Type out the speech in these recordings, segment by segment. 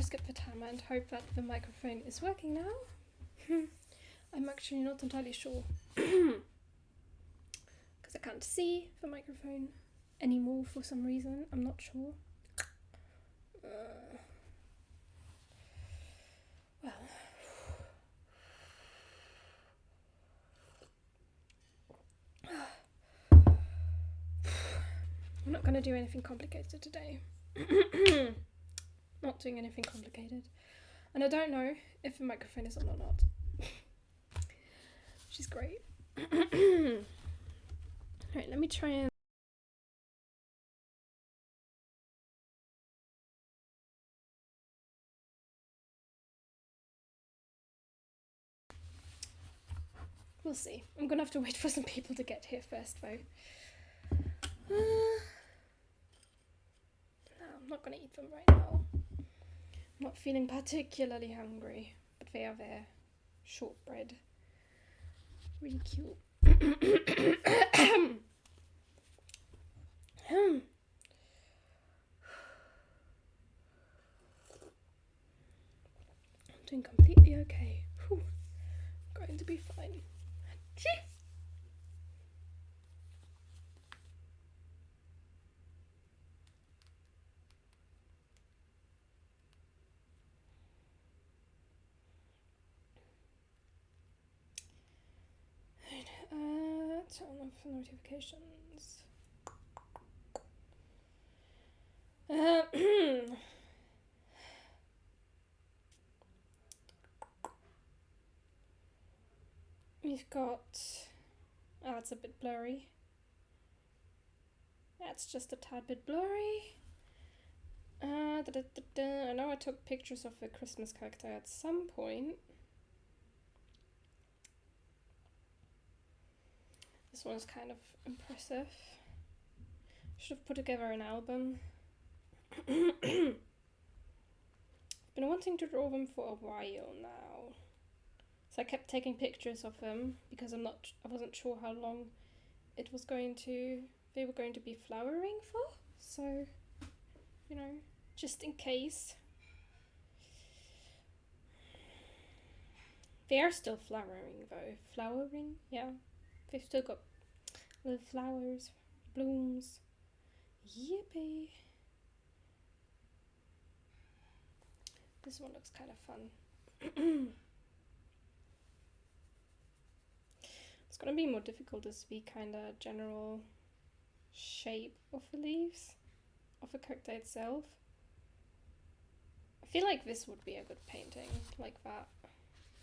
just get the timer and hope that the microphone is working now. I'm actually not entirely sure. Because I can't see the microphone anymore for some reason. I'm not sure. Well. I'm not going to do anything complicated today. Not doing anything complicated. And I don't know if the microphone is on or not. Which is great. Alright, let me try and... We'll see. I'm gonna have to wait for some people to get here first, though. No, I'm not gonna eat them right now. I'm not feeling particularly hungry, but they are there. Shortbread. Really cute. I'm doing completely okay. Whew. I'm going to be fine. Turn off notifications. We've got... Oh, it's a bit blurry. That's just a tad bit blurry. I know I took pictures of the Christmas Cacti at some point. This one's kind of impressive. Should have put together an album. Been wanting to draw them for a while now. So I kept taking pictures of them because I wasn't sure how long they were going to be flowering for. So, you know, just in case. They are still flowering though. Flowering? Yeah. They've still got little flowers, blooms. Yippee. This one looks kind of fun. It's gonna be more difficult to see kind of general shape of the leaves of the cacti itself. I feel like this would be a good painting, like that,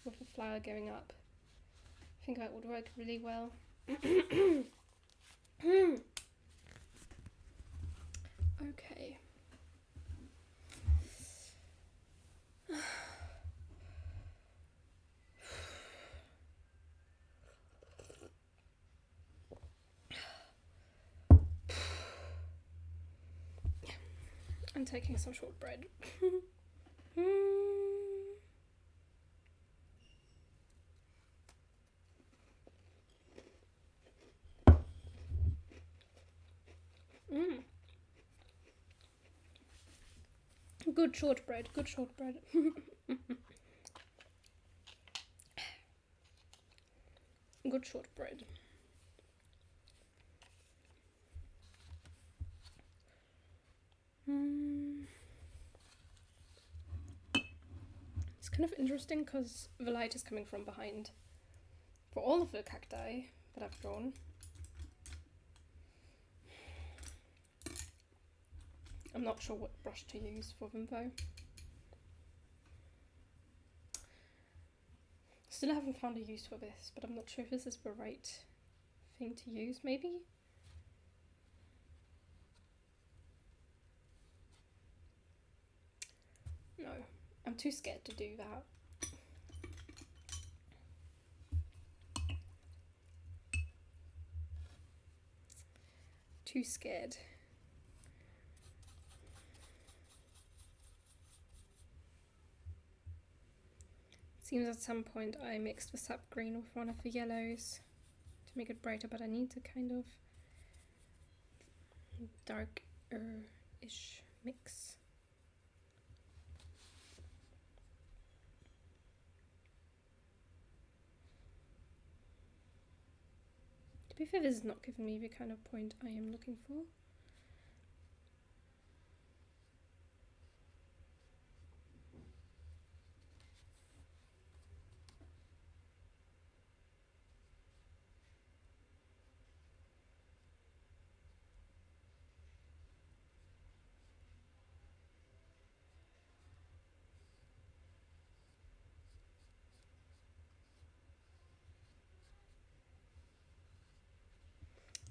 with the flower going up. I think that would work really well. Okay. I'm taking some shortbread. Good shortbread, good shortbread. Good shortbread. It's kind of interesting because the light is coming from behind for all of the cacti that I've drawn. I'm not sure what brush to use for them though. Still haven't found a use for this, but I'm not sure if this is the right thing to use, maybe? No, I'm too scared to do that. Too scared. Seems at some point I mixed the sap green with one of the yellows to make it brighter, but I need to kind of darker-ish mix. be fair, this is not giving me the kind of point I am looking for.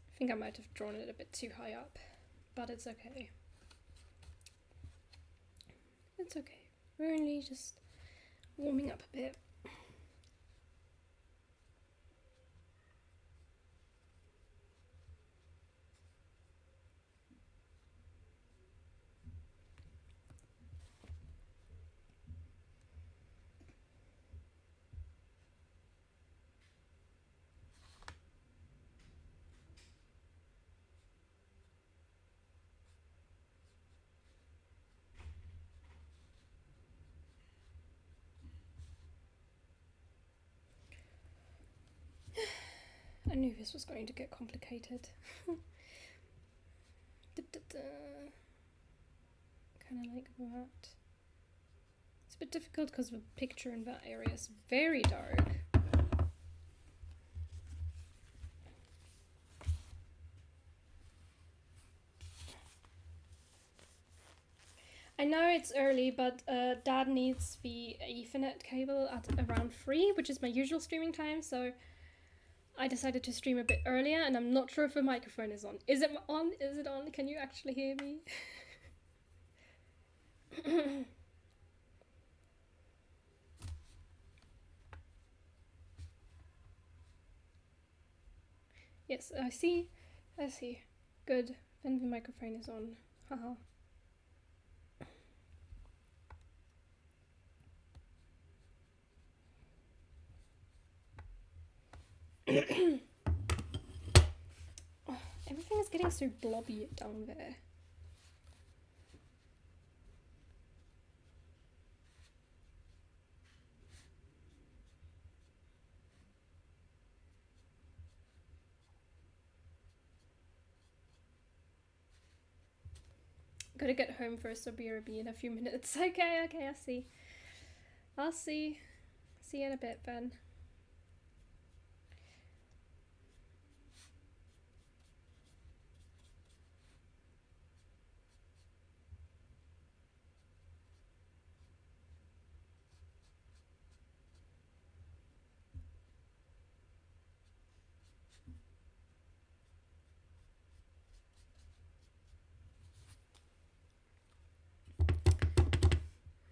I think I might have drawn it a bit too high up, but it's okay. It's okay. We're only just warming up a bit. I knew this was going to get complicated. Kind of like that. It's a bit difficult because the picture in that area is very dark. I know it's early, but Dad needs the Ethernet cable at around 3, which is my usual streaming time, so I decided to stream a bit earlier, and I'm not sure if the microphone is on. Is it on? Is it on? Can you actually hear me? Yes, I see. I see. Good. Then the microphone is on. Haha. Oh, everything is getting so blobby down there. Gotta get home first, so BRB in a few minutes. Okay, I see. I'll see. See you in a bit, Ben.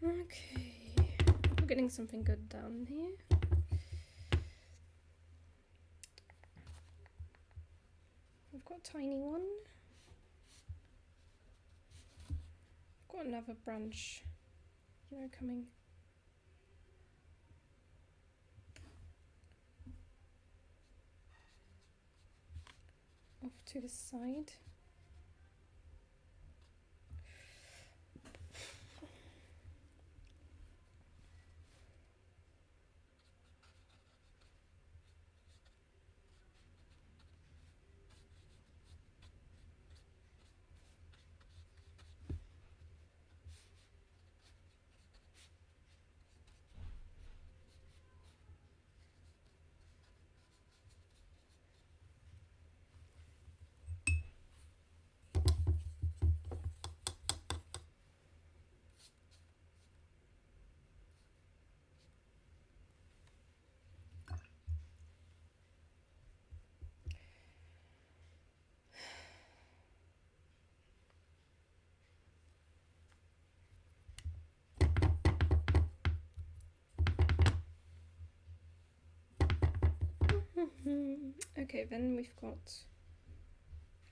Okay, we're getting something good down here. We've got a tiny one. We've got another branch, coming. Off to the side. Okay, then we've got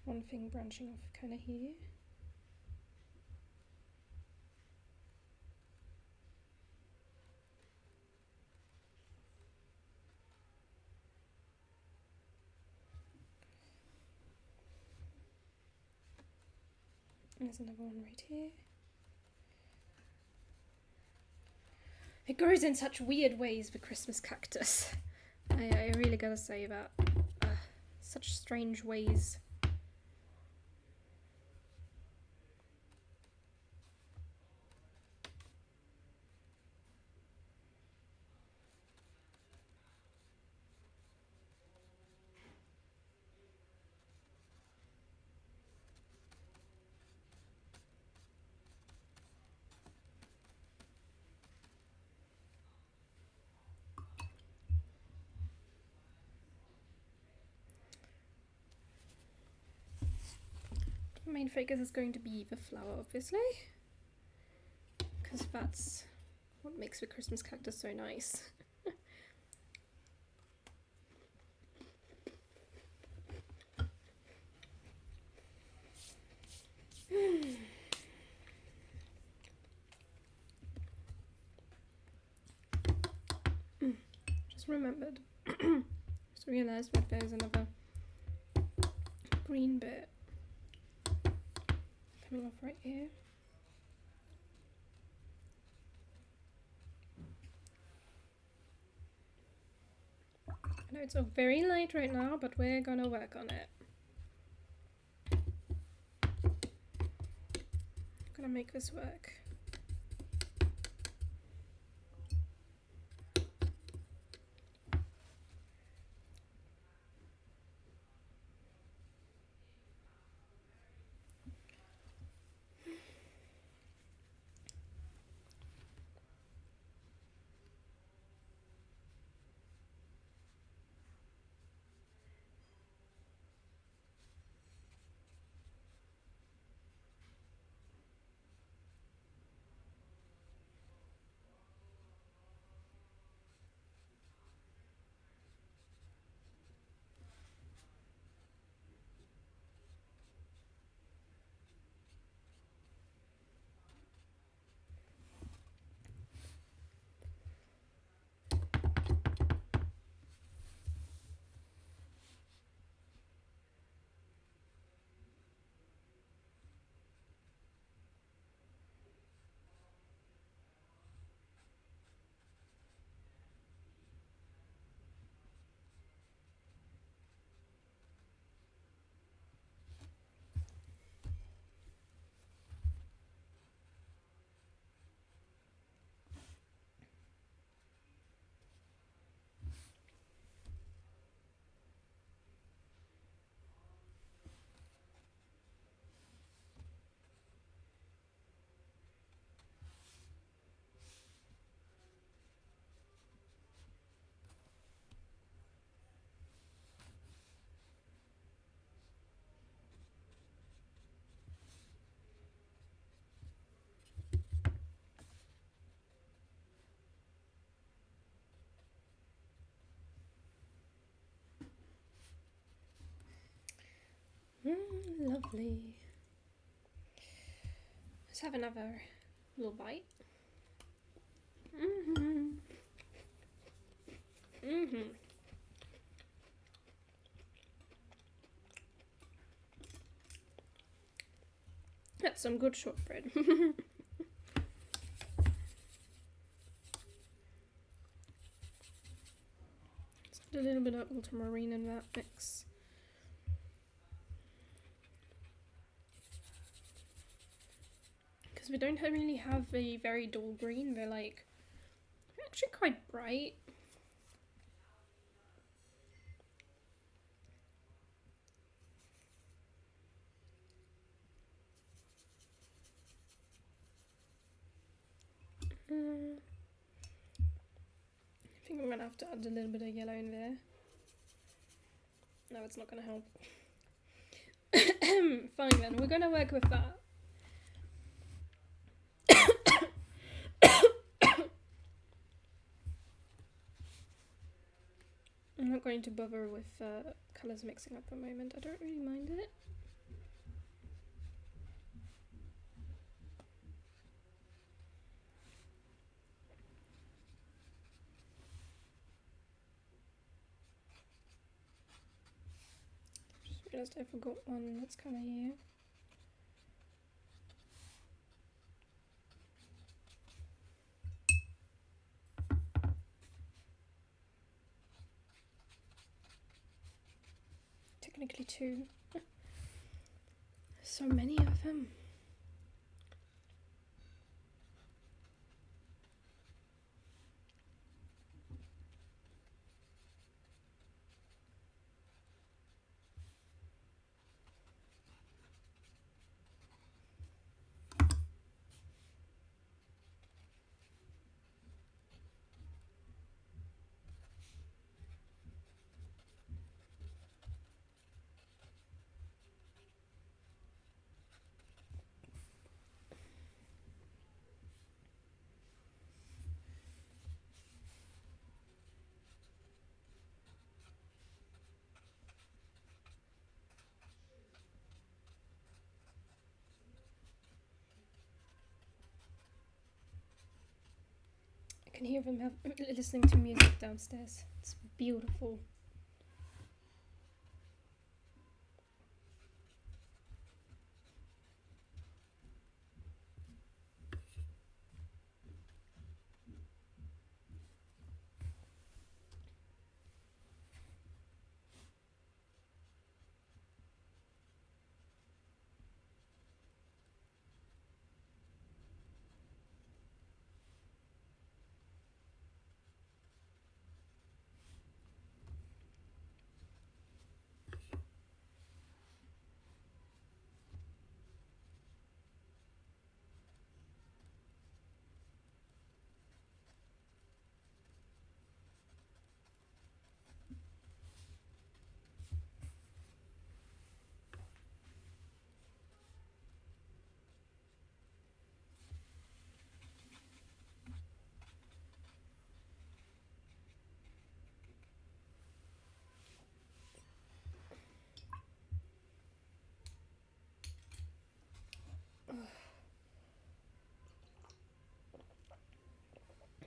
one thing branching off kind of here. And there's another one right here. It grows in such weird ways, the Christmas cactus. I really gotta say that. such strange ways. Main focus is going to be the flower, obviously, because that's what makes the Christmas cactus so nice. Just remembered, just realised that there's another green bit coming off right here. I know it's all very light right now, but we're gonna work on it. I'm gonna make this work. Lovely. Let's have another little bite. That's some good shortbread. A little bit of ultramarine in that mix. Because we don't really have a very dull green, they're like actually quite bright. I think I'm gonna have to add a little bit of yellow in there. No, it's not gonna help. Fine then, we're gonna work with that. I'm not going to bother with colours mixing up at the moment. I don't really mind it. Just realised I forgot one that's kind of here. Technically 2. So many of them. I can hear them listening to music downstairs. It's beautiful.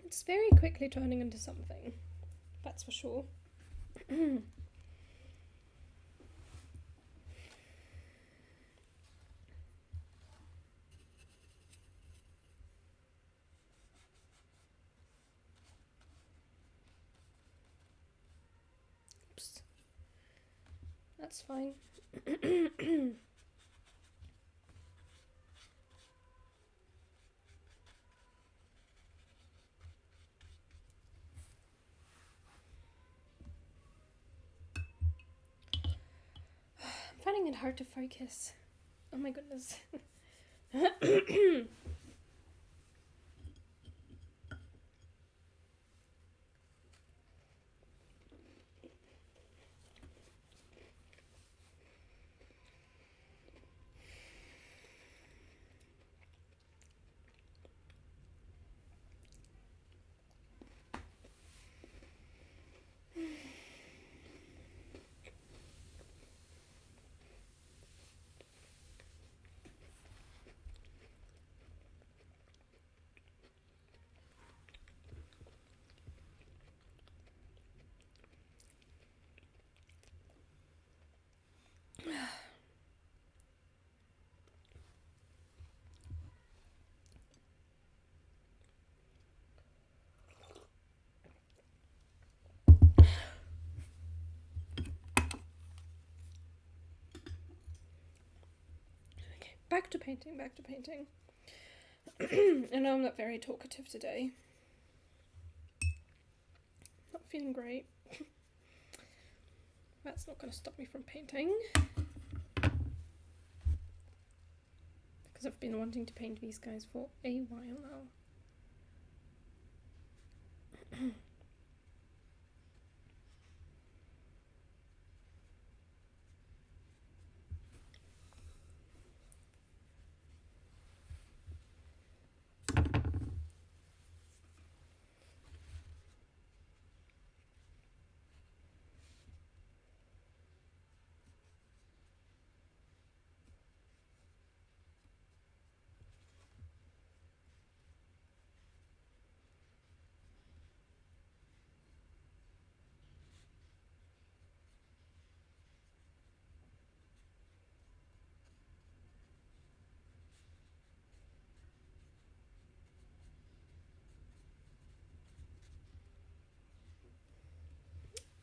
It's very quickly turning into something. That's for sure. Oops. That's fine. I'm finding it hard to focus. Oh my goodness. Back to painting. I know I'm not very talkative today. Not feeling great. That's not going to stop me from painting. Because I've been wanting to paint these guys for a while now.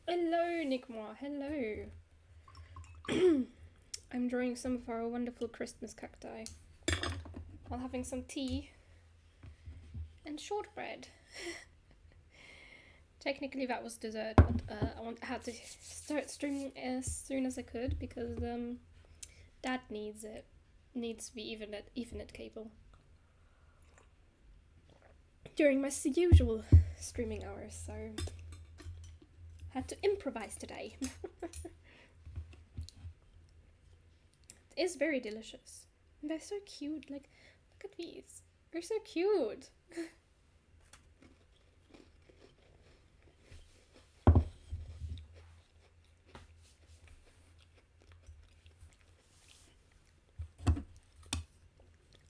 Hello, Nickmoire. Hello. I'm drawing some of our wonderful Christmas cacti while having some tea and shortbread. Technically that was dessert, but I had to start streaming as soon as I could because Dad needs it. Needs to be Ethernet cable during my usual streaming hours, so had to improvise today. It is very delicious. And they're so cute. Like, look at these. They're so cute.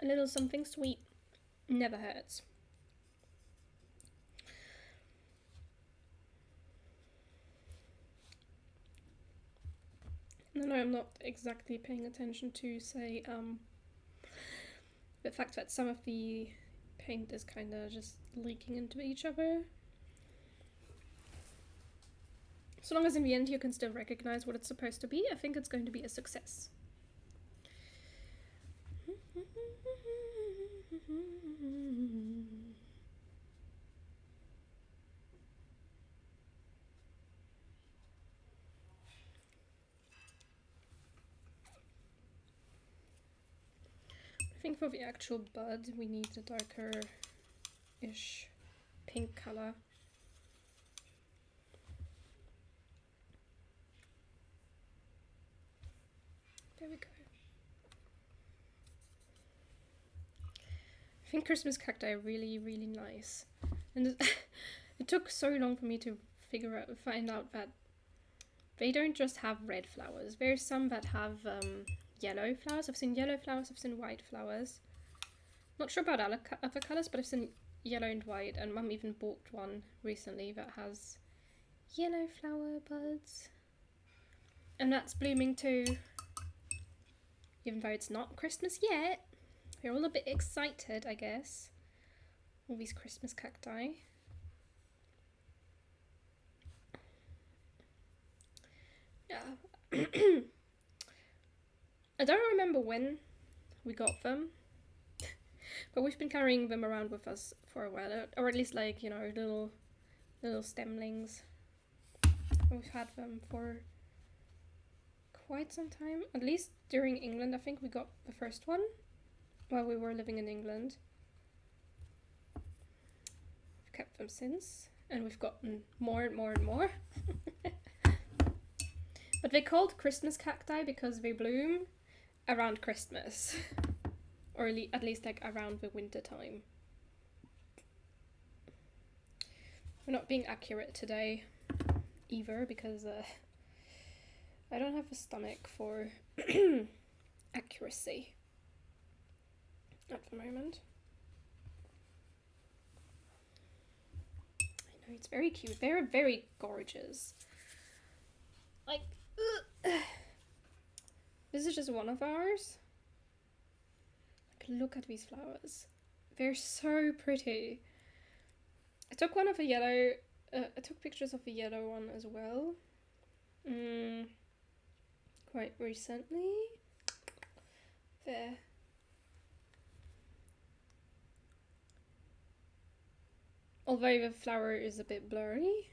A little something sweet never hurts. No, I'm not exactly paying attention to, say, the fact that some of the paint is kind of just leaking into each other. So long as in the end you can still recognize what it's supposed to be, I think it's going to be a success. I think for the actual bud we need a darker-ish pink color. There we go. I think Christmas cacti are really, really nice. And it took so long for me to find out that they don't just have red flowers. There's some that have yellow flowers. I've seen yellow flowers, I've seen white flowers. Not sure about other colours, but I've seen yellow and white, and Mum even bought one recently that has yellow flower buds. And that's blooming too. Even though it's not Christmas yet. We're all a bit excited, I guess. All these Christmas cacti. Yeah. I don't remember when we got them. But we've been carrying them around with us for a while. Or at least, like, you know, little stemlings. We've had them for quite some time. At least during England, I think we got the first one while we were living in England. We've kept them since, and we've gotten more and more and more. But they're called Christmas cacti because they bloom around Christmas. Or at least like around the winter time. We're not being accurate today either because I don't have a stomach for accuracy at the moment. I know, it's very cute. They're very gorgeous. Like, this is just one of ours. Like, look at these flowers. They're so pretty. I took one of the yellow, I took pictures of the yellow one as well. Quite recently. There. Although the flower is a bit blurry.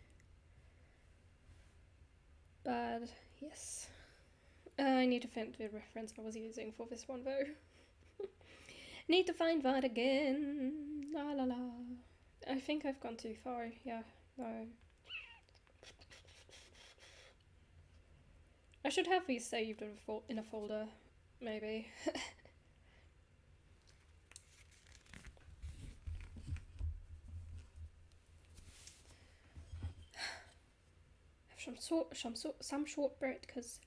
But yes. I need to find the reference I was using for this one though. Need to find that again. La la la. I think I've gone too far. Yeah, no. I should have these saved in a folder, maybe. Some shortbread, because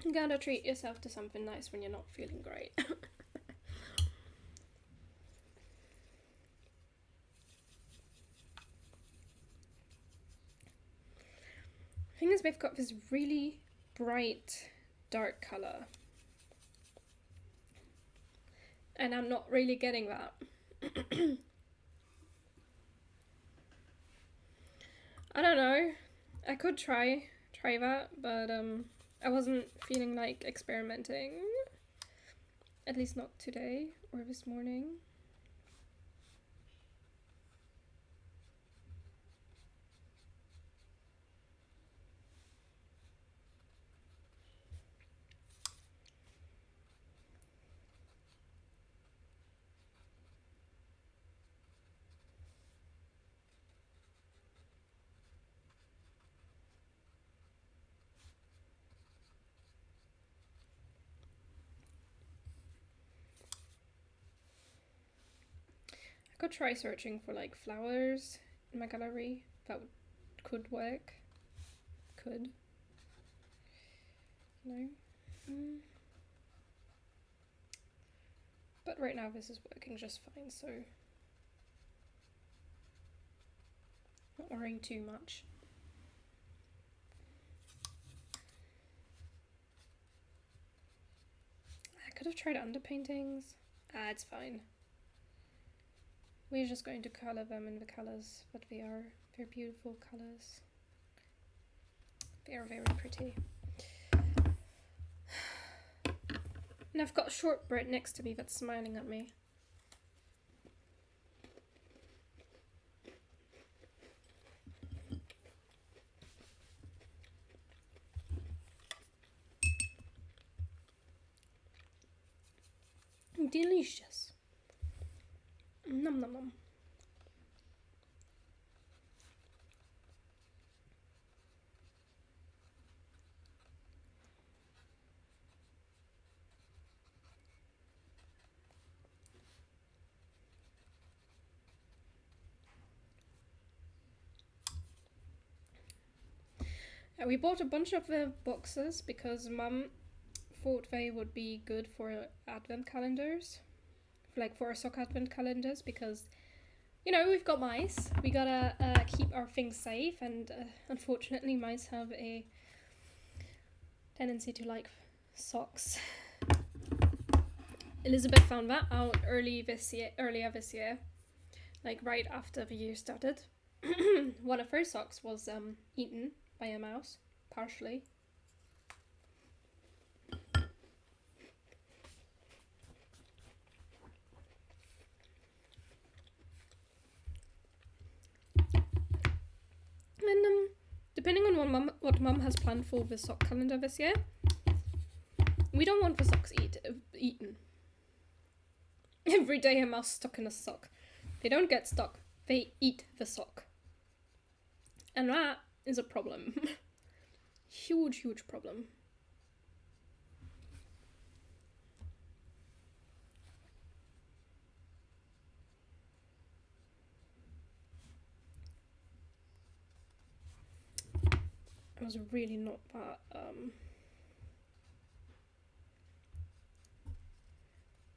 you gotta treat yourself to something nice when you're not feeling great. Thing is, we've got this really bright dark colour, And I'm not really getting that. I don't know. I could try that, but I wasn't feeling like experimenting. At least not today or this morning. I could try searching for like flowers in my gallery. That could work. Could. No. But right now this is working just fine, so not worrying too much. I could have tried underpaintings. It's fine. We're just going to color them in the colors that they are. They're beautiful colors. They are very pretty. And I've got shortbread next to me that's smiling at me. Delicious. Nom nom nom. We bought a bunch of the boxes because Mum thought they would be good for advent calendars. Like for our sock advent calendars, because, you know, we've got mice. We gotta keep our things safe, and unfortunately mice have a tendency to like socks. Elizabeth found that out earlier this year, like right after the year started. One of her socks was eaten by a mouse, partially. And depending on what mum has planned for the sock calendar this year, we don't want the socks eaten. Every day a mouse stuck in a sock. They don't get stuck, they eat the sock. And that is a problem. Huge, huge problem. I was really not that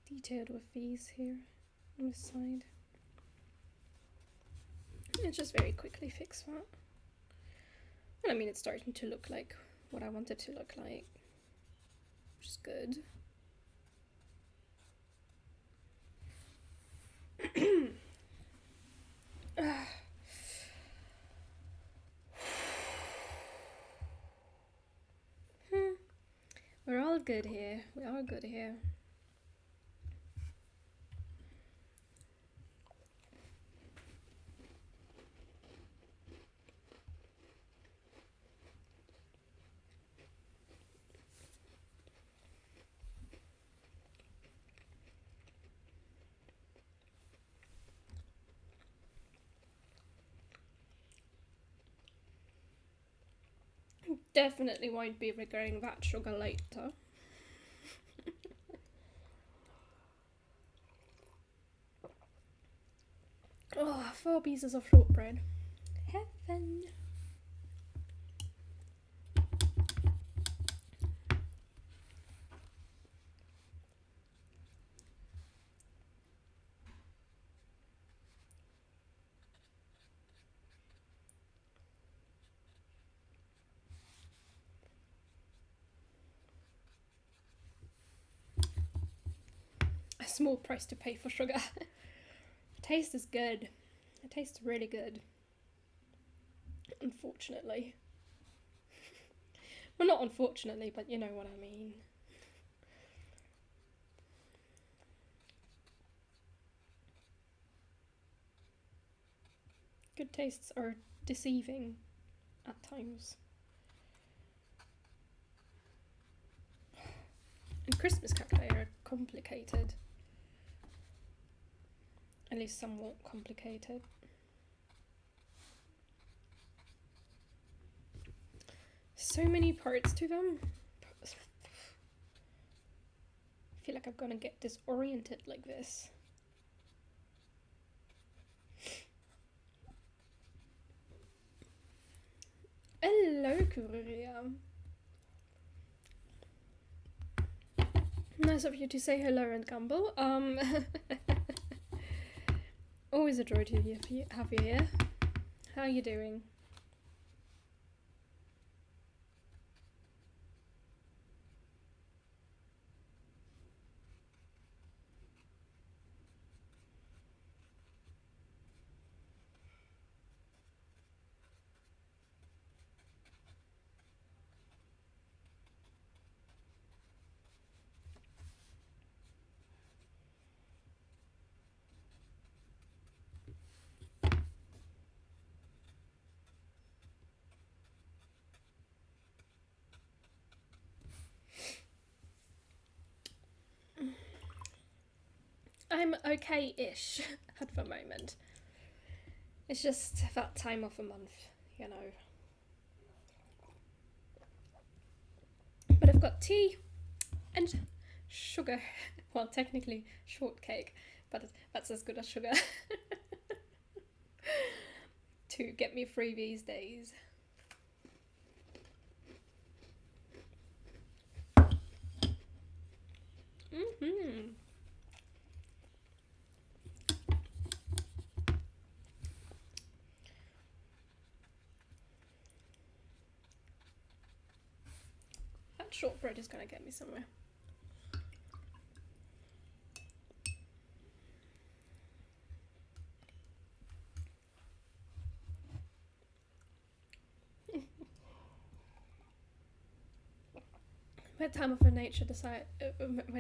detailed with these here on this side. Let's just very quickly fix that. And I mean, it's starting to look like what I want it to look like, which is good. We're all good here. We are good here. Definitely won't be regretting that sugar later. Oh, 4 pieces of shortbread. Heaven. small price to pay for sugar. The taste is good. It tastes really good. Unfortunately. Well, not unfortunately, but you know what I mean. Good tastes are deceiving at times. And Christmas cacti are complicated. At least somewhat complicated. So many parts to them. I feel like I'm gonna get disoriented like this. Hello, Kuria. Nice of you to say hello and Gumball. Always a joy to have you here. How are you doing? I'm okay-ish at the moment. It's just that time of the month, you know. But I've got tea and sugar. Well, technically shortcake, but that's as good as sugar. To get me through these days. Mm-hmm. That shortbread is gonna get me somewhere. When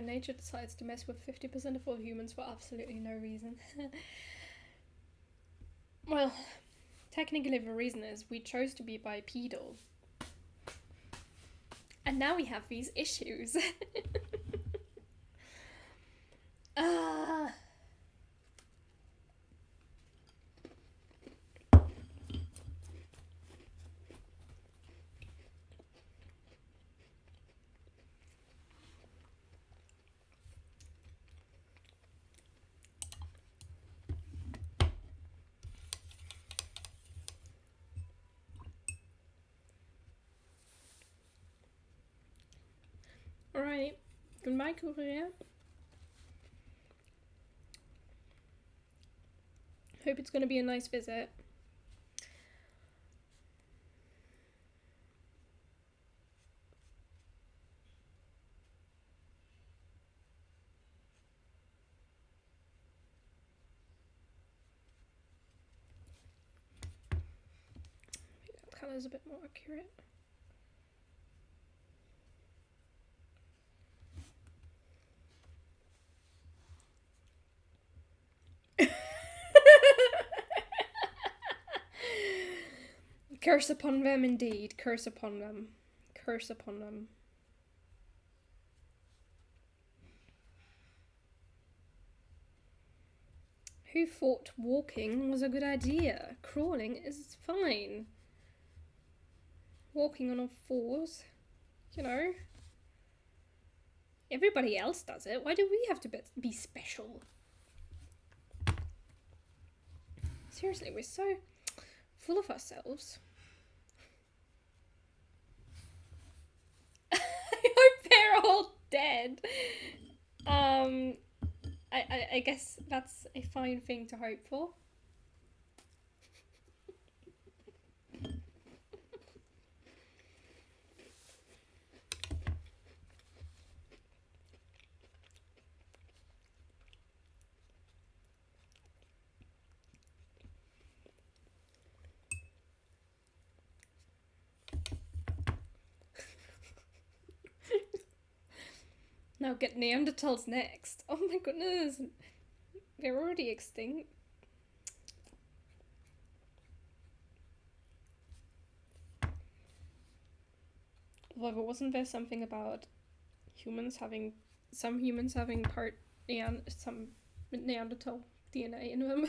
nature decides to mess with 50% of all humans for absolutely no reason. Well, technically the reason is we chose to be bipedal. And now we have these issues. Alright, goodbye, Korea. Hope it's gonna be a nice visit. That colour's a bit more accurate. Curse upon them indeed, curse upon them. Curse upon them. Who thought walking was a good idea? Crawling is fine. Walking on all fours, you know. Everybody else does it. Why do we have to be special? Seriously, we're so full of ourselves. I hope they're all dead. I guess that's a fine thing to hope for. Now get Neanderthals next. Oh my goodness. They're already extinct. However, wasn't there something about some humans having some Neanderthal DNA in them?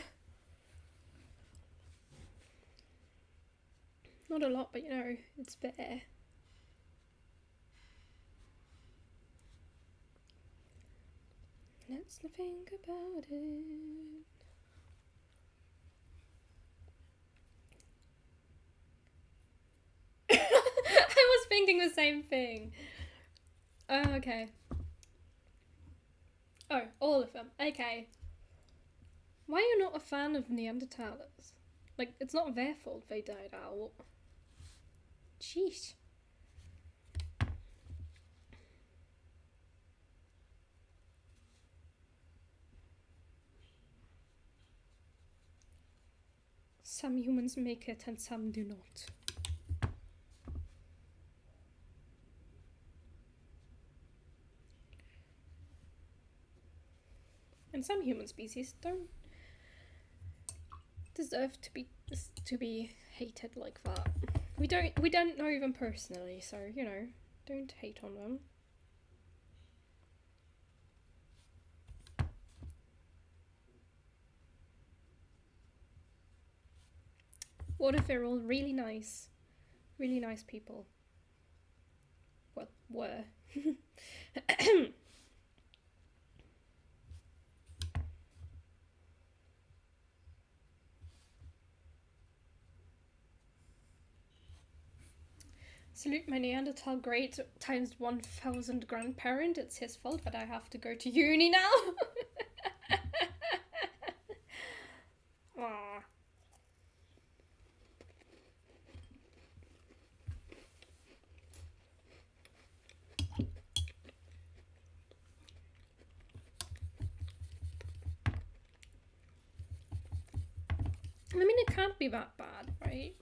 Not a lot, but you know, it's there. Let's think about it. I was thinking the same thing. Oh, okay. Oh, all of them. Okay. Why are you not a fan of Neanderthalers? Like, it's not their fault they died out. Jeez. Some humans make it and some do not. And some human species don't deserve to be hated like that. We don't know them personally, so you know, don't hate on them. What if they're all really nice people? Well, were. Salute my Neanderthal great times 1,000 grandparent. It's his fault that I have to go to uni now. Aww. I mean, it can't be that bad, right?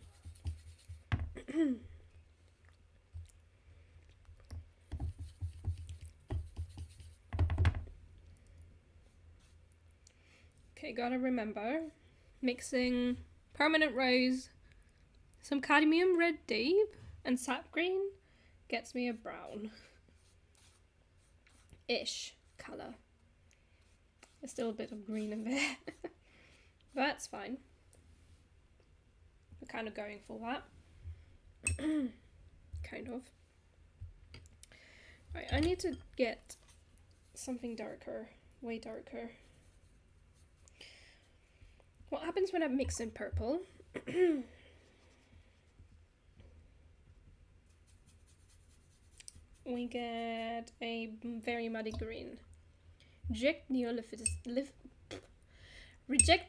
Okay, gotta remember, mixing permanent rose, some cadmium red deep, and sap green gets me a brown-ish colour. There's still a bit of green in there. But that's fine. We're kind of going for that. Kind of. Right, I need to get something darker, way darker. What happens when I mix in purple? We get a very muddy green. Reject the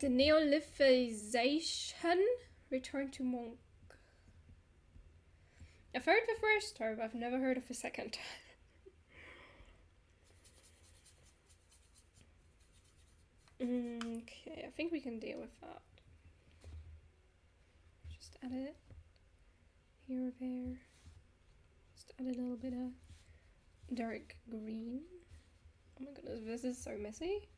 neolithization. Return to monk. I've heard the first term, I've never heard of the second. Okay, I think we can deal with that. Just add it here or there. Just add a little bit of dark green. Oh my goodness, this is so messy.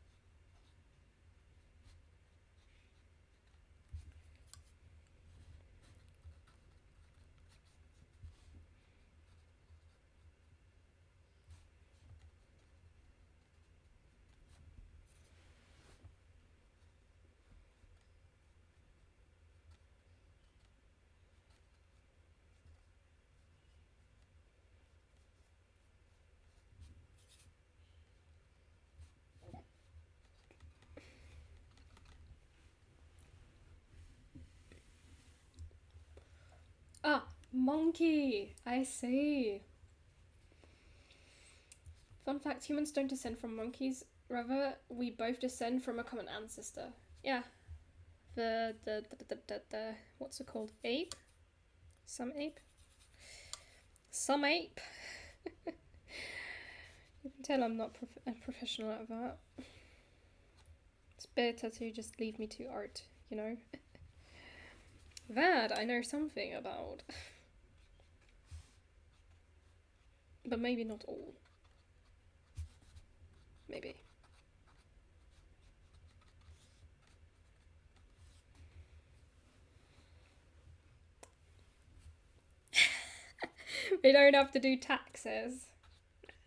Ah, monkey! I see. Fun fact, humans don't descend from monkeys. Rather, we both descend from a common ancestor. Yeah. The what's it called? Ape? Some ape? Some ape? You can tell I'm not a professional at that. It's better to just leave me to art, you know? That I know something about. But maybe not all. maybe. We don't have to do taxes.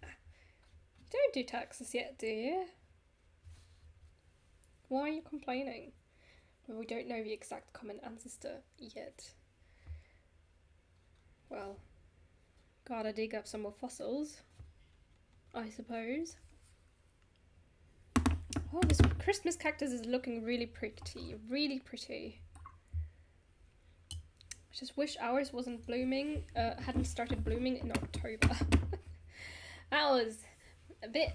You don't do taxes yet, do you? Why are you complaining? Well, we don't know the exact common ancestor yet. Well, gotta dig up some more fossils, I suppose. Oh, this Christmas cactus is looking really pretty. Really pretty. I just wish ours wasn't blooming, hadn't started blooming in October. That was a bit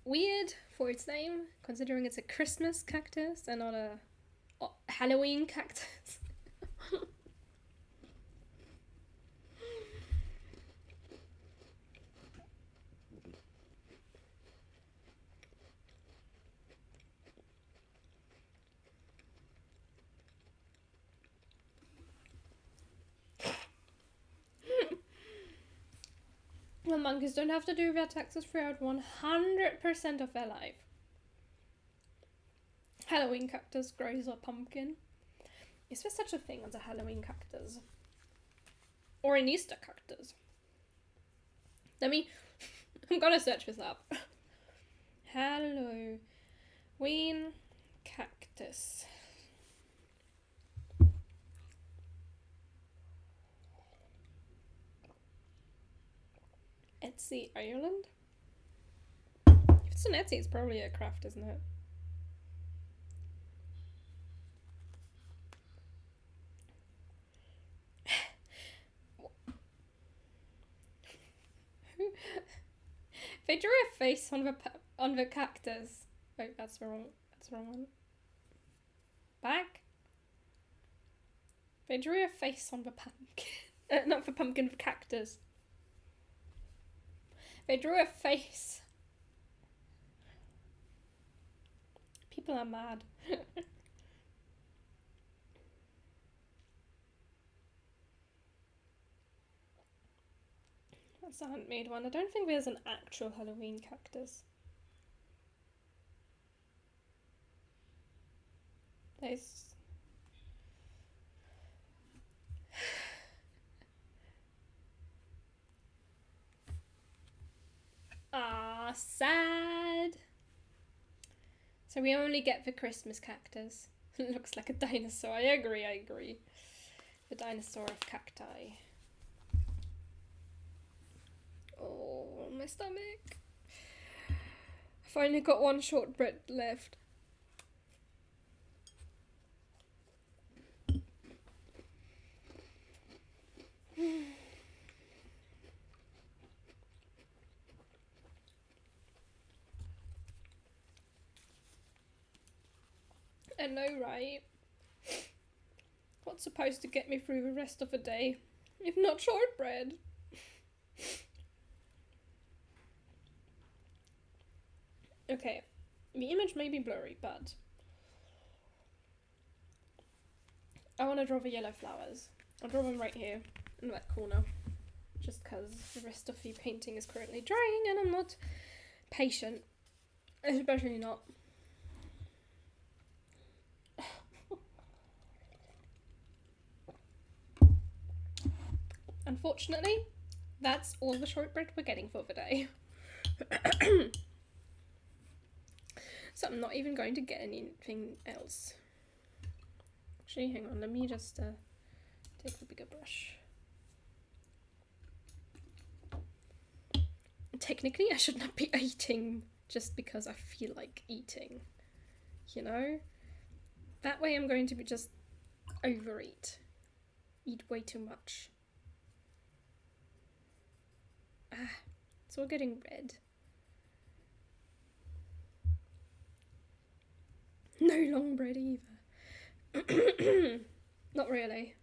weird for its name, considering it's a Christmas cactus and not a Halloween cactus. Well, monkeys don't have to do their taxes throughout 100% of their life. Halloween cactus grows a pumpkin. Is there such a thing as a Halloween cactus? Or an Easter cactus? I'm gonna search this up. Halloween cactus. Etsy Ireland? If it's an Etsy, it's probably a craft, isn't it? They drew a face on the cactus. Oh, that's the wrong one. Back. They drew a face on the pumpkin. Not the pumpkin, the cactus. They drew a face. People are mad. That's a handmade one. I don't think there's an actual Halloween cactus. There's... Ah, sad. So we only get the Christmas cactus. It looks like a dinosaur. I agree. The dinosaur of cacti. Oh, my stomach. I finally got one shortbread left. I know, right? What's supposed to get me through the rest of the day, if not shortbread? Okay, the image may be blurry, but I want to draw the yellow flowers. I'll draw them right here, in that corner, just because the rest of the painting is currently drying and I'm not patient, especially not. Unfortunately, that's all the shortbread we're getting for the day. So I'm not even going to get anything else. Actually, hang on, let me just take the bigger brush. Technically, I should not be eating just because I feel like eating, you know? That way I'm going to be just overeat. Eat way too much. It's all getting red. No long bread either. Not really.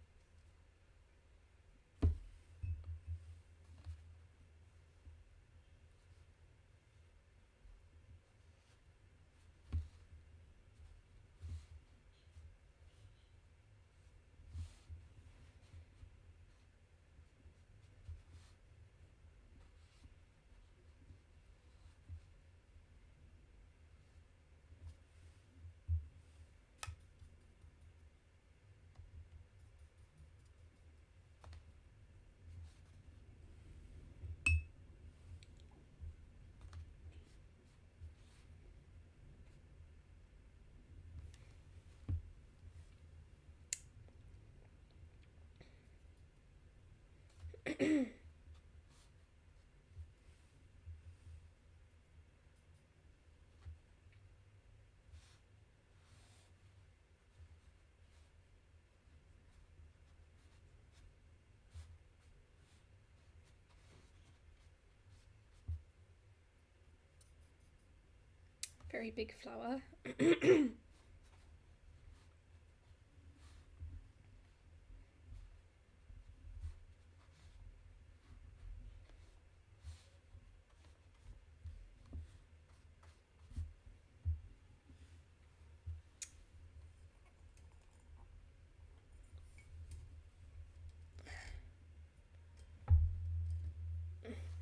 Very big flower.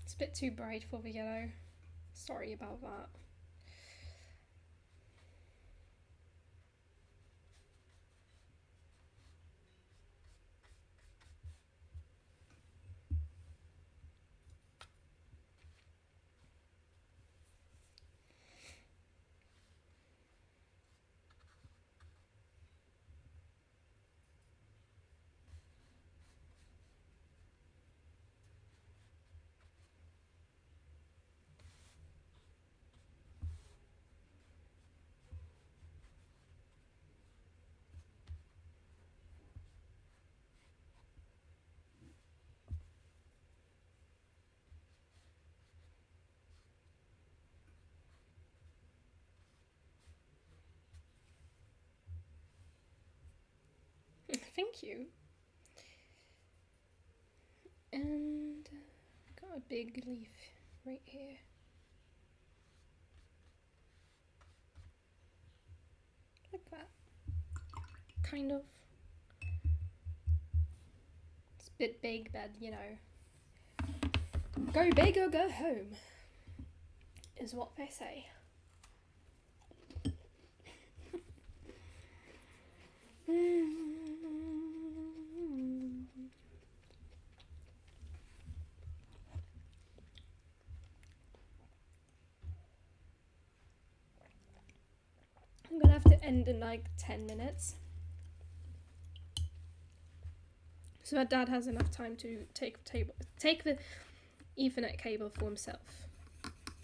It's a bit too bright for the yellow. Sorry about that. Thank you. And got a big leaf right here. Like that. Kind of. It's a bit big, but you know. Go big or go home, is what they say. I'm gonna have to end in like 10 minutes. So that Dad has enough time to take the Ethernet cable for himself.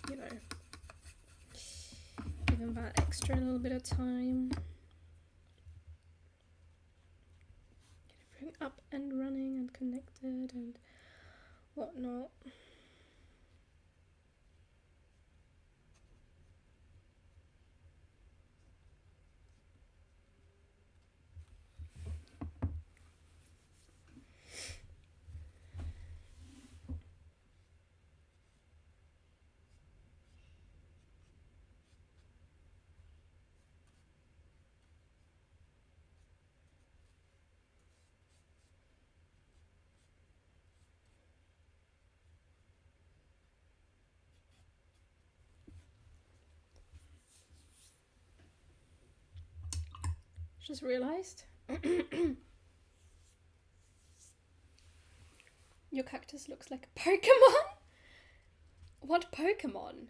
You know. Give him that extra little bit of time. Get everything up and running and connected and whatnot. Just realised. Your cactus looks like a Pokemon? What Pokemon?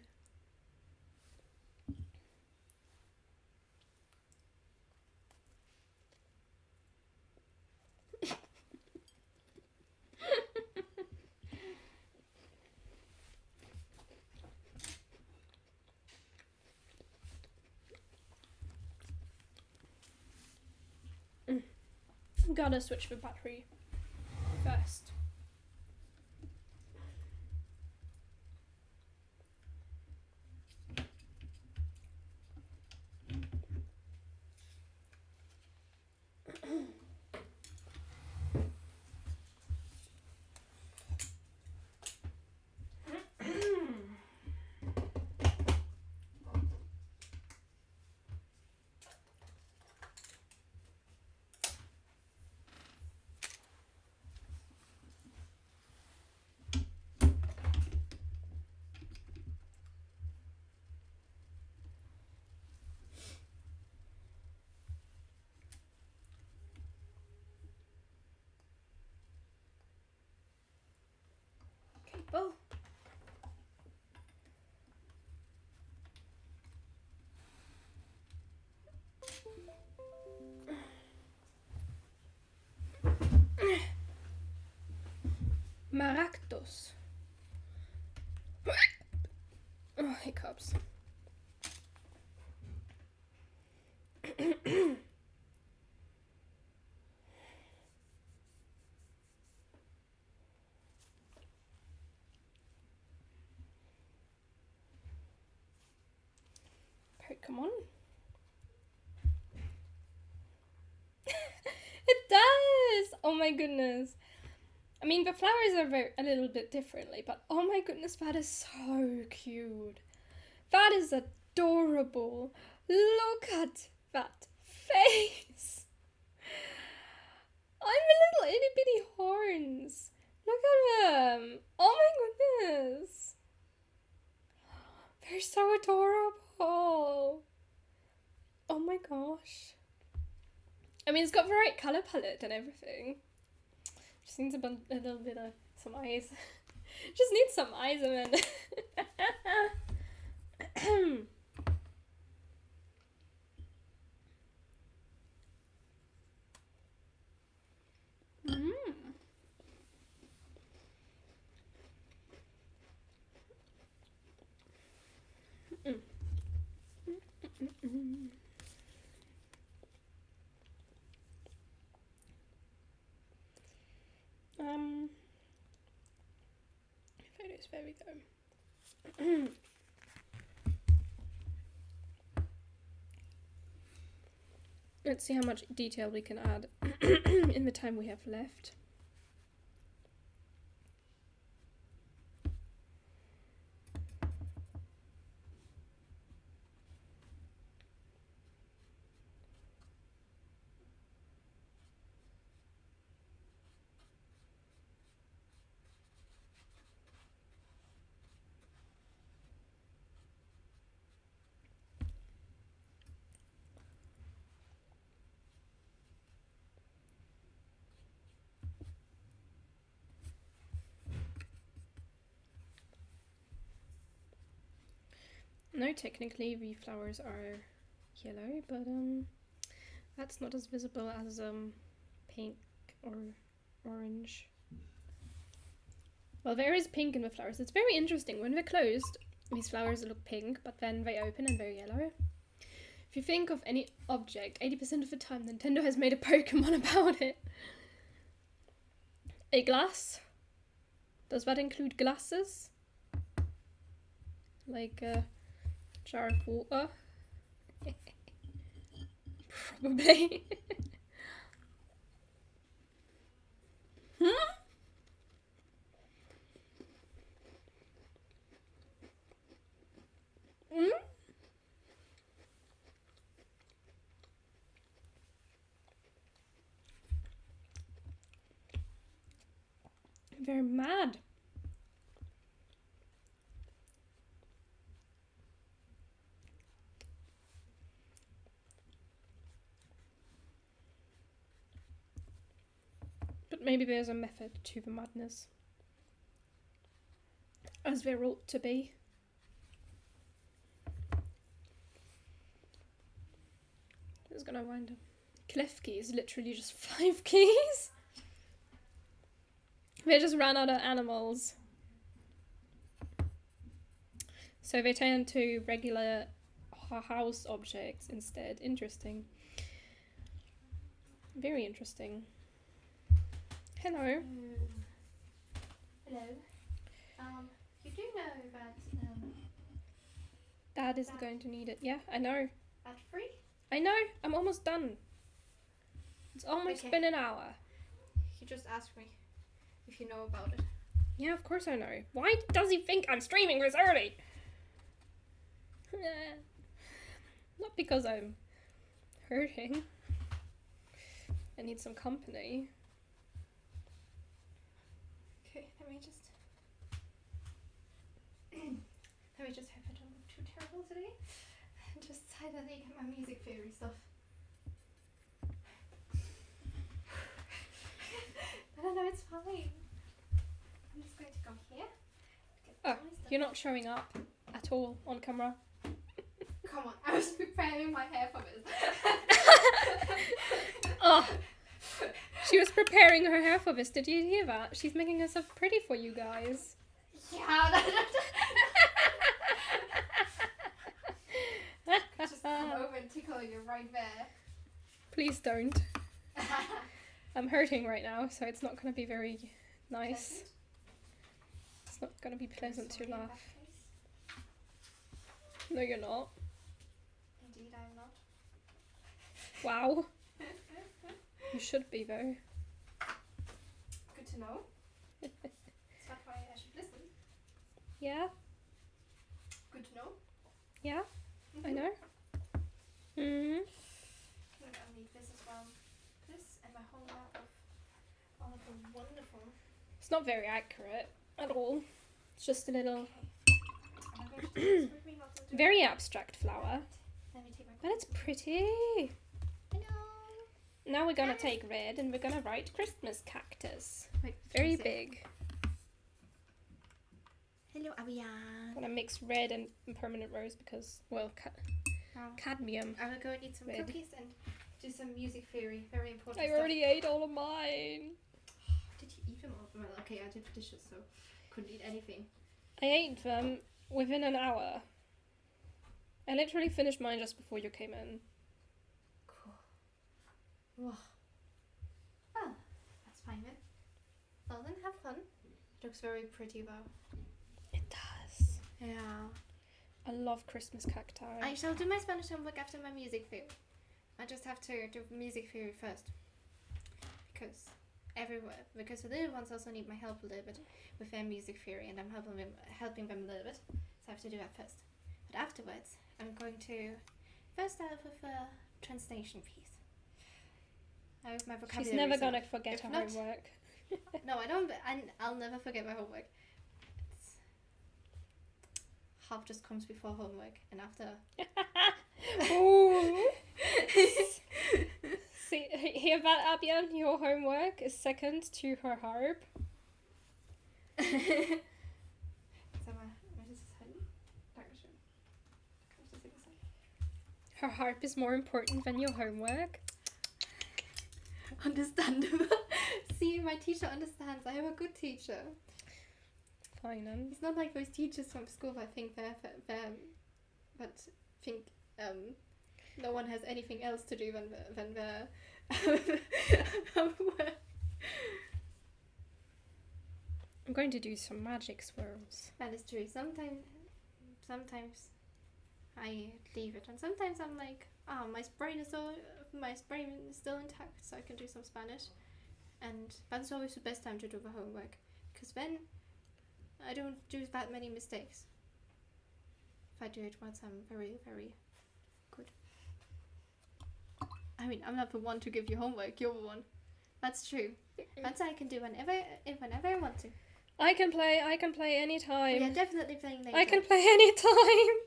I'm gonna switch the battery first. Cable. Maractus. Oh, hiccups. Come on. It does! Oh my goodness. I mean, the flowers are a little bit differently, but oh my goodness, that is so cute. That is adorable. Look at that face. I'm a little itty bitty horns. Look at them. Oh my goodness. They're so adorable. Oh my gosh. I mean, it's got the right colour palette and everything. Just needs a little bit of some eyes. Just needs some eyes and then... Photos, there we go. Let's see how much detail we can add in the time we have left. No, technically the flowers are yellow, but that's not as visible as pink or orange. Well, there is pink in the flowers. It's very interesting. When they're closed, these flowers look pink, but then they open and they're yellow. If you think of any object, 80% of the time Nintendo has made a Pokemon about it. A glass? Does that include glasses? Like a jar of water? Probably. They're mad. But maybe there's a method to the madness. As there ought to be. It's gonna wind up. Clef key is literally just 5 keys. They just ran out of animals. So they turn to regular house objects instead. Interesting. Very interesting. Hello. Hello. You do know that Dad isn't going to need it. Yeah, I know. that's free? I know. I'm almost done. It's almost been an hour. You just asked me if you know about it. Yeah, of course I know. Why does he think I'm streaming this early? Not because I'm hurting. I need some company. Okay, let me just hope I don't look too terrible today. Just silently get my music theory stuff. No, it's fine. I'm just going to go here. Oh, you're not showing up at all on camera. Come on, I was preparing my hair for this. Oh, she was preparing her hair for this. Did you hear that? She's making herself pretty for you guys. Yeah. Just come over and tickle you right there. Please don't. I'm hurting right now, so it's not going to be very nice. Pleasant? It's not going to be pleasant to Sorry laugh. in that case. No, you're not. Indeed, I'm not. Wow. You should be, though. Good to know. That's why I should listen. Yeah? Good to know. Yeah? I know. Mm-hmm. I think I'll need this as well. This and my whole map of all of the wonderful. It's not very accurate at all. It's just a little... Am I going to do this with me? What will do? very abstract flower. Let me take my But it's pretty. Hello. Now we're gonna take red and we're gonna write Christmas cactus. Wait, Very say- big. Hello, Abia. I'm gonna mix red and permanent rose because, well, cadmium. I will go and eat some Red. cookies and do some music theory. Very important I stuff. already ate all of mine. Did you eat them all? Well, okay, I did dishes, so couldn't eat anything. I ate them within an hour. I literally finished mine just before you came in. Cool. Whoa. Well, that's fine then. Well then, have fun. It looks very pretty though. It does. Yeah. I love Christmas cacti. I shall do my Spanish homework after my music theory. I just have to do music theory first. Because the little ones also need my help a little bit with their music theory, and I'm helping them a little bit. So I have to do that first. But afterwards, I'm going to first start with a translation piece. I hope my vocabulary. She's never is gonna up. forget If her not- homework. No, I don't. I'll never forget my homework. It's, half just comes before homework, and after. Ooh. See, hear that, Abian? Your homework is second to her harp. Sag mal, möchtest du es halten? Dankeschön. Kann ich das hier besser? Her harp is more important than your homework. Understandable. See, my teacher understands. I am a good teacher. Fine. He's not like those teachers from school that think no one has anything else to do than their homework. I'm going to do some magic swirls. That is true. Sometimes I leave it, and sometimes I'm like, my brain is still intact, so I can do some Spanish. And that's always the best time to do the homework, because then I don't do that many mistakes. If I do it once, I'm very, very good. I mean, I'm not the one to give you homework. You're the one. That's true. That's I can do whenever I want to. I can play anytime. We are definitely playing later. I can play anytime.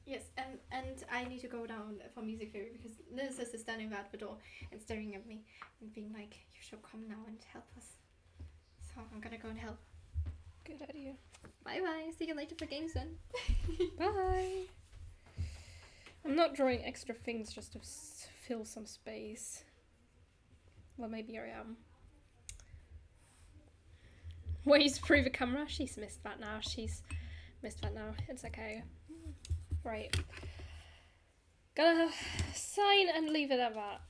Yes, and I need to go down for music theory because Liz is standing at the door and staring at me and being like, you should come now and help us. So I'm gonna go and help. Good idea. Bye bye. See you later for games then. Bye. I'm not drawing extra things just to fill some space. Well, maybe I am. Ways through the camera. She's missed that now. It's okay. Right. Gonna sign and leave it at that.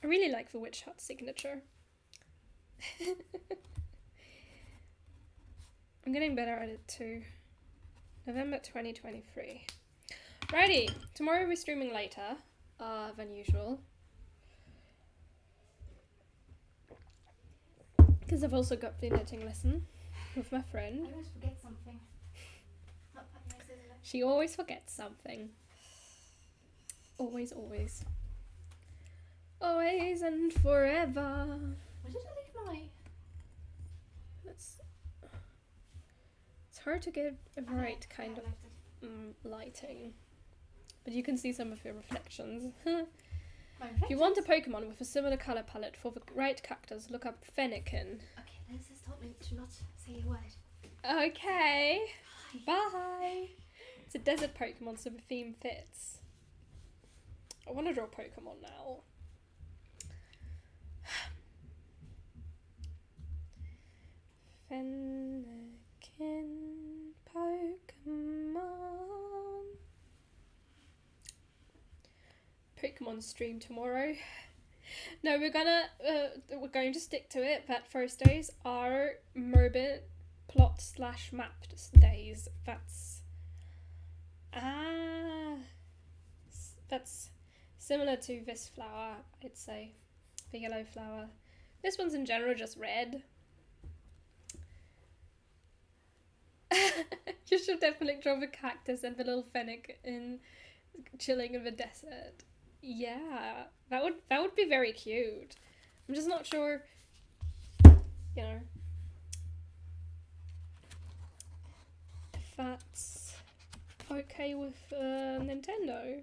I really like the Witch Hut signature. I'm getting better at it too. November 2023. Righty, tomorrow we're streaming later than usual. Because I've also got the knitting lesson with my friend. I always forget something. Not that nice, isn't it? She always forgets something. Always, always. Always and forever. Where did I leave my... It's hard to get a right kind I of liked it. lighting. But you can see some of your reflections. My If you want a Pokemon with a similar colour palette for the right cactus, look up Fennekin. Okay, Liz has told me to not say a word. Okay. Bye. It's a desert Pokemon, so the theme fits. I want to draw Pokemon now. Fennekin Pokemon. Pokemon stream tomorrow. No, we're going to stick to it. That Thursdays are Merbit plot / map days. That's similar to this flower, I'd say. The yellow flower. This one's in general just red. You should definitely draw the cactus and the little fennec in chilling in the desert. Yeah, that would be very cute. I'm just not sure, you know, if that's okay with Nintendo.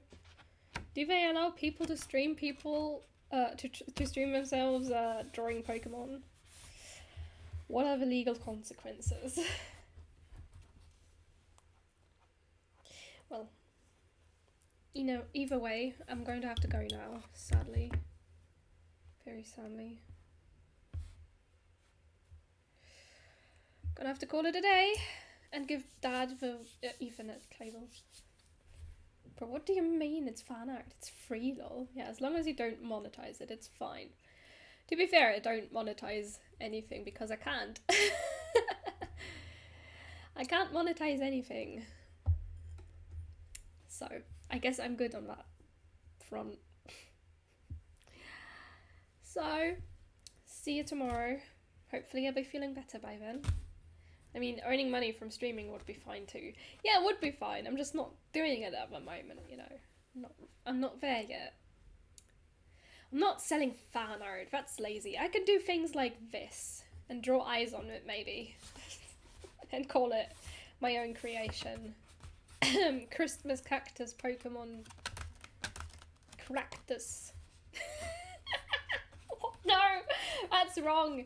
Do they allow people to stream to stream themselves drawing Pokemon? What are the legal consequences? Well, either way, I'm going to have to go now, sadly. Very sadly. Gonna have to call it a day and give Dad the Ethernet cable. But what do you mean it's fan art? It's free, lol. Yeah, as long as you don't monetize it, it's fine. To be fair, I don't monetize anything because I can't. I can't monetize anything. So, I guess I'm good on that front. So, see you tomorrow. Hopefully I'll be feeling better by then. I mean, earning money from streaming would be fine too. Yeah, it would be fine. I'm just not doing it at the moment, you know. I'm not there yet. I'm not selling fan art. That's lazy. I could do things like this and draw eyes on it, maybe. And call it my own creation. Christmas Cactus Pokemon Cractus. No, that's wrong.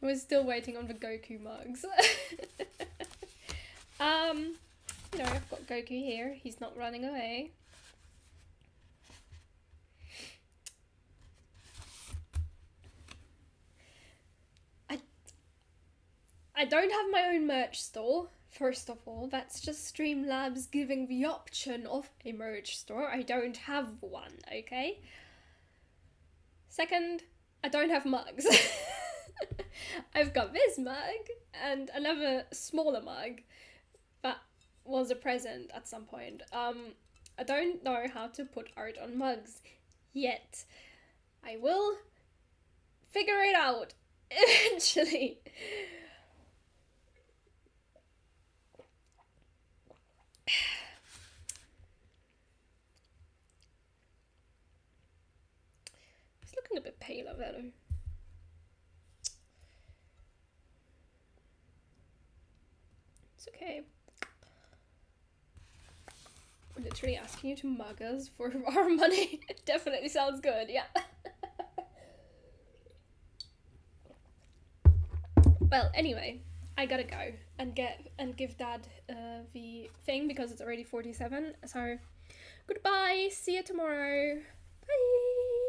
I was still waiting on the Goku mugs. You know, I've got Goku here. He's not running away. I don't have my own merch store. First of all, that's just Streamlabs giving the option of a merch store. I don't have one, okay? Second, I don't have mugs. I've got this mug and another smaller mug that was a present at some point. I don't know how to put art on mugs yet. I will figure it out eventually. He's looking a bit paler, though. It's okay. We're literally asking you to mug us for our money. It definitely sounds good, yeah. Well, anyway, I gotta go and give Dad the thing because it's already 47. So, goodbye. See you tomorrow. Bye.